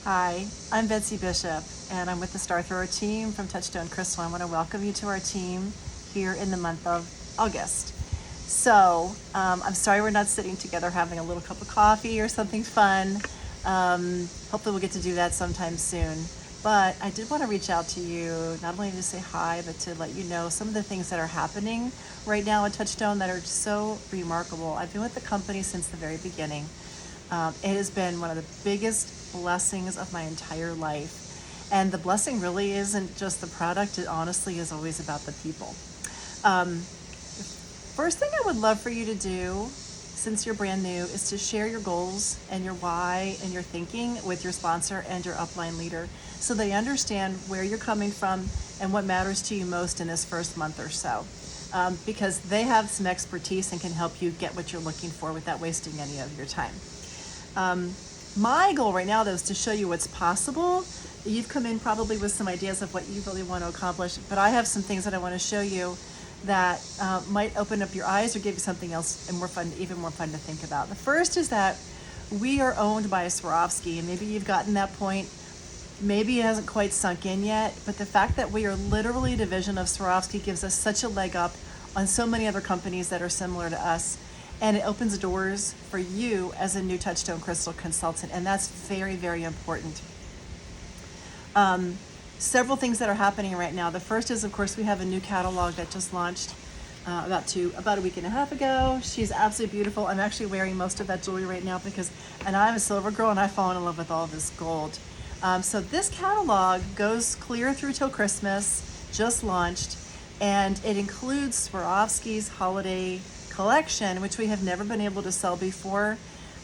Hi, I'm Betsy Bishop, and I'm with the Star Thrower team from Touchstone Crystal. I want to welcome you to our team here in the month of August. I'm sorry we're not sitting together having a little cup of coffee or something fun. Hopefully we'll get to do that sometime soon. But I did want to reach out to you, not only to say hi, but to let you know some of the things that are happening right now at Touchstone that are so remarkable. I've been with the company since the very beginning. It has been one of the biggest blessings of my entire life. And the blessing really isn't just the product, it honestly is always about the people. First thing I would love for you to do, since you're brand new, is to share your goals and your why and your thinking with your sponsor and your upline leader so they understand where you're coming from and what matters to you most in this first month or so. Because they have some expertise and can help you get what you're looking for without wasting any of your time. My goal right now, though, is to show you what's possible. You've come in probably with some ideas of what you really want to accomplish, but I have some things that I want to show you that might open up your eyes or give you something else and even more fun to think about. The first is that we are owned by Swarovski, and maybe you've gotten that point. Maybe it hasn't quite sunk in yet, but the fact that we are literally a division of Swarovski gives us such a leg up on so many other companies that are similar to us. And it opens doors for you as a new Touchstone Crystal consultant, and that's very, very important. Several things that are happening right now. The first is, of course, we have a new catalog that just launched about a week and a half ago. She's absolutely beautiful. I'm actually wearing most of that jewelry right now and I'm a silver girl and I've fallen in love with all this gold. So this catalog goes clear through till Christmas, just launched, and it includes Swarovski's holiday collection, which we have never been able to sell before.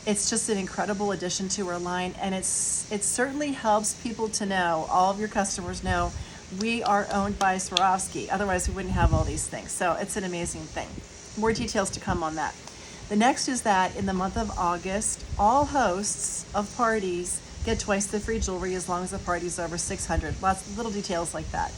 It's just an incredible addition to our line, and it certainly helps people to know, all of your customers know, we are owned by Swarovski. Otherwise, we wouldn't have all these things. So it's an amazing thing. More details to come on that. The next is that in the month of August, all hosts of parties get twice the free jewelry as long as the party's over 600. Lots of little details like that.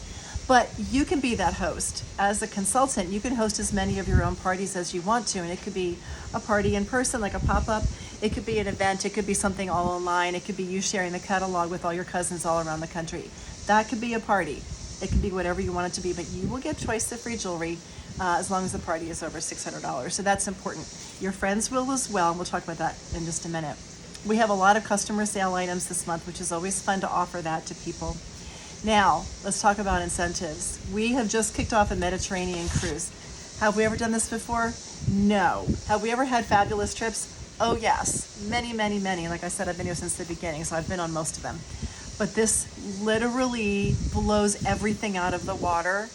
But you can be that host. As a consultant, you can host as many of your own parties as you want to, and it could be a party in person, like a pop-up. It could be an event. It could be something all online. It could be you sharing the catalog with all your cousins all around the country. That could be a party. It can be whatever you want it to be, but you will get twice the free jewelry as long as the party is over $600. So that's important. Your friends will as well, and we'll talk about that in just a minute. We have a lot of customer sale items this month, which is always fun to offer that to people. Now, let's talk about incentives. We have just kicked off a Mediterranean cruise. Have we ever done this before? No. Have we ever had fabulous trips? Oh yes, many, many, many. Like I said, I've been here since the beginning, so I've been on most of them. But this literally blows everything out of the water.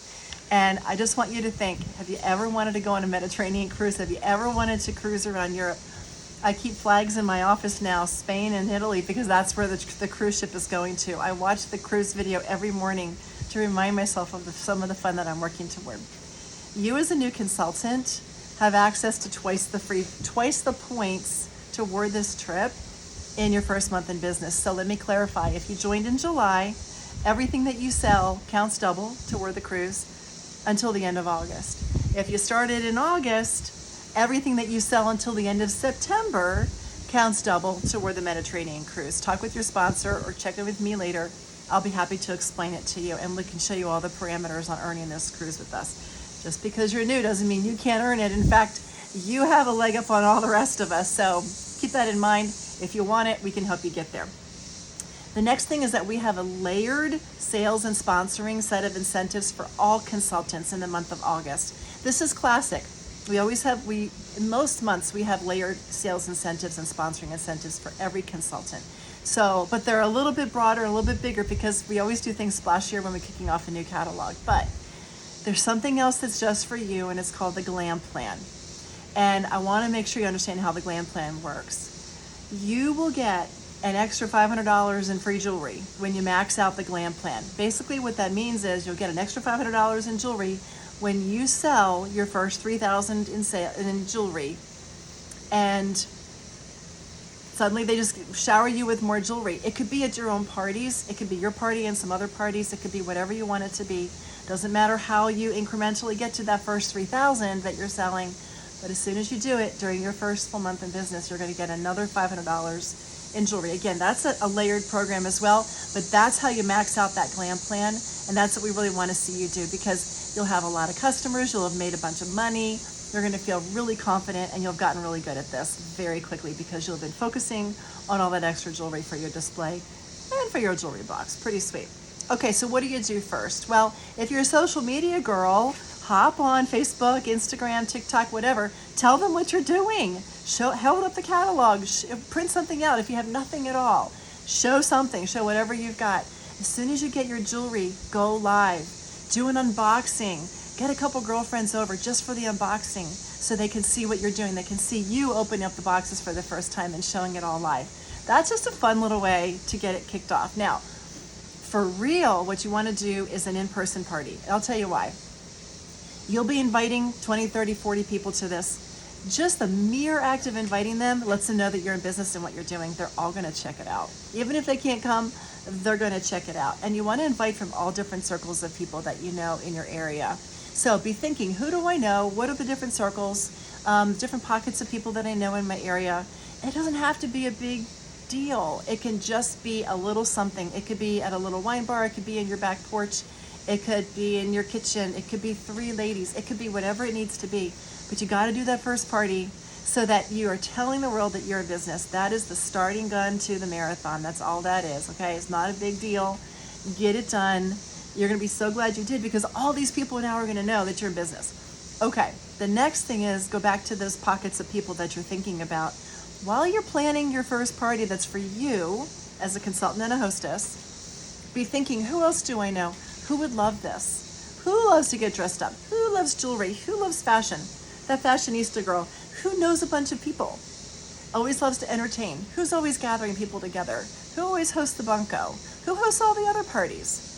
And I just want you to think, have you ever wanted to go on a Mediterranean cruise? Have you ever wanted to cruise around Europe? I keep flags in my office now, Spain and Italy, because that's where the cruise ship is going to. I watch the cruise video every morning to remind myself of some of the fun that I'm working toward. You as a new consultant have access to twice the points toward this trip in your first month in business. So let me clarify. If you joined in July, everything that you sell counts double toward the cruise until the end of August. If you started in August, everything that you sell until the end of September counts double toward the Mediterranean cruise. Talk with your sponsor or check in with me later. I'll be happy to explain it to you, and we can show you all the parameters on earning this cruise with us. Just because you're new doesn't mean you can't earn it. In fact, you have a leg up on all the rest of us. So keep that in mind. If you want it, we can help you get there. The next thing is that we have a layered sales and sponsoring set of incentives for all consultants in the month of August. This is classic. In most months, we have layered sales incentives and sponsoring incentives for every consultant. So, but they're a little bit broader, a little bit bigger, because we always do things splashier when we're kicking off a new catalog. But there's something else that's just for you, and it's called the Glam Plan. And I want to make sure you understand how the Glam Plan works. You will get an extra $500 in free jewelry when you max out the Glam Plan. Basically, what that means is you'll get an extra $500 in jewelry when you sell your first $3,000 in jewelry, and suddenly they just shower you with more jewelry. It could be at your own parties. It could be your party and some other parties. It could be whatever you want it to be. Doesn't matter how you incrementally get to that first $3,000 that you're selling, but as soon as you do it during your first full month in business, you're going to get another $500 in jewelry. Again, that's a layered program as well, but that's how you max out that glam plan, and that's what we really want to see you do, because you'll have a lot of customers, you'll have made a bunch of money, you're going to feel really confident, and you'll have gotten really good at this very quickly because you'll have been focusing on all that extra jewelry for your display and for your jewelry box. Pretty sweet. Okay, so what do you do first? Well, if you're a social media girl, hop on Facebook, Instagram, TikTok, whatever. Tell them what you're doing. Hold up the catalog. Print something out if you have nothing at all. Show something. Show whatever you've got. As soon as you get your jewelry, go live. Do an unboxing. Get a couple girlfriends over just for the unboxing so they can see what you're doing. They can see you opening up the boxes for the first time and showing it all live. That's just a fun little way to get it kicked off. Now, for real, what you want to do is an in-person party. I'll tell you why. You'll be inviting 20, 30, 40 people to this. Just the mere act of inviting them lets them know that you're in business and what you're doing. They're all going to check it out. Even if they can't come, they're going to check it out. And you want to invite from all different circles of people that you know in your area. So be thinking, who do I know? What are the different circles, different pockets of people that I know in my area? And it doesn't have to be a big deal. It can just be a little something. It could be at a little wine bar. It could be in your back porch. It could be in your kitchen. It could be 3 ladies. It could be whatever it needs to be. But you got to do that first party so that you are telling the world that you're a business. That is the starting gun to the marathon. That's all that is, okay? It's not a big deal. Get it done. You're going to be so glad you did, because all these people now are going to know that you're in business. Okay, the next thing is go back to those pockets of people that you're thinking about. While you're planning your first party that's for you as a consultant and a hostess, be thinking, who else do I know? Who would love this? Who loves to get dressed up? Who loves jewelry? Who loves fashion? That fashionista girl. Who knows a bunch of people? Always loves to entertain. Who's always gathering people together? Who always hosts the bunko? Who hosts all the other parties?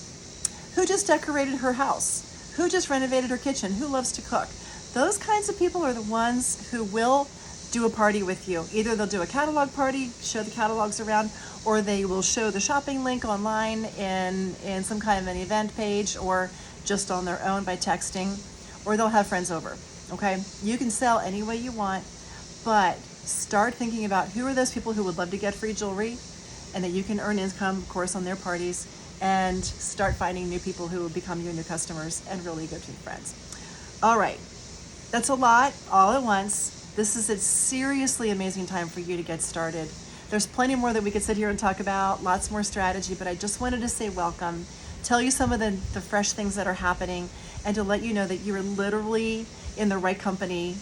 Who just decorated her house? Who just renovated her kitchen? Who loves to cook? Those kinds of people are the ones who will do a party with you. Either they'll do a catalog party, show the catalogs around, or they will show the shopping link online in some kind of an event page, or just on their own by texting, or they'll have friends over, okay? You can sell any way you want, but start thinking about who are those people who would love to get free jewelry and that you can earn income, of course, on their parties, and start finding new people who will become your new customers and really good friends. All right, that's a lot all at once. This is a seriously amazing time for you to get started. There's plenty more that we could sit here and talk about, lots more strategy, but I just wanted to say welcome, tell you some of the fresh things that are happening, and to let you know that you are literally in the right company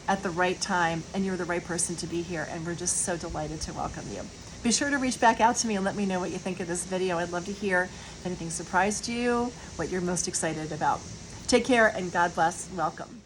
at the right time, and you're the right person to be here, and we're just so delighted to welcome you. Be sure to reach back out to me and let me know what you think of this video. I'd love to hear if anything surprised you, what you're most excited about. Take care and God bless. Welcome.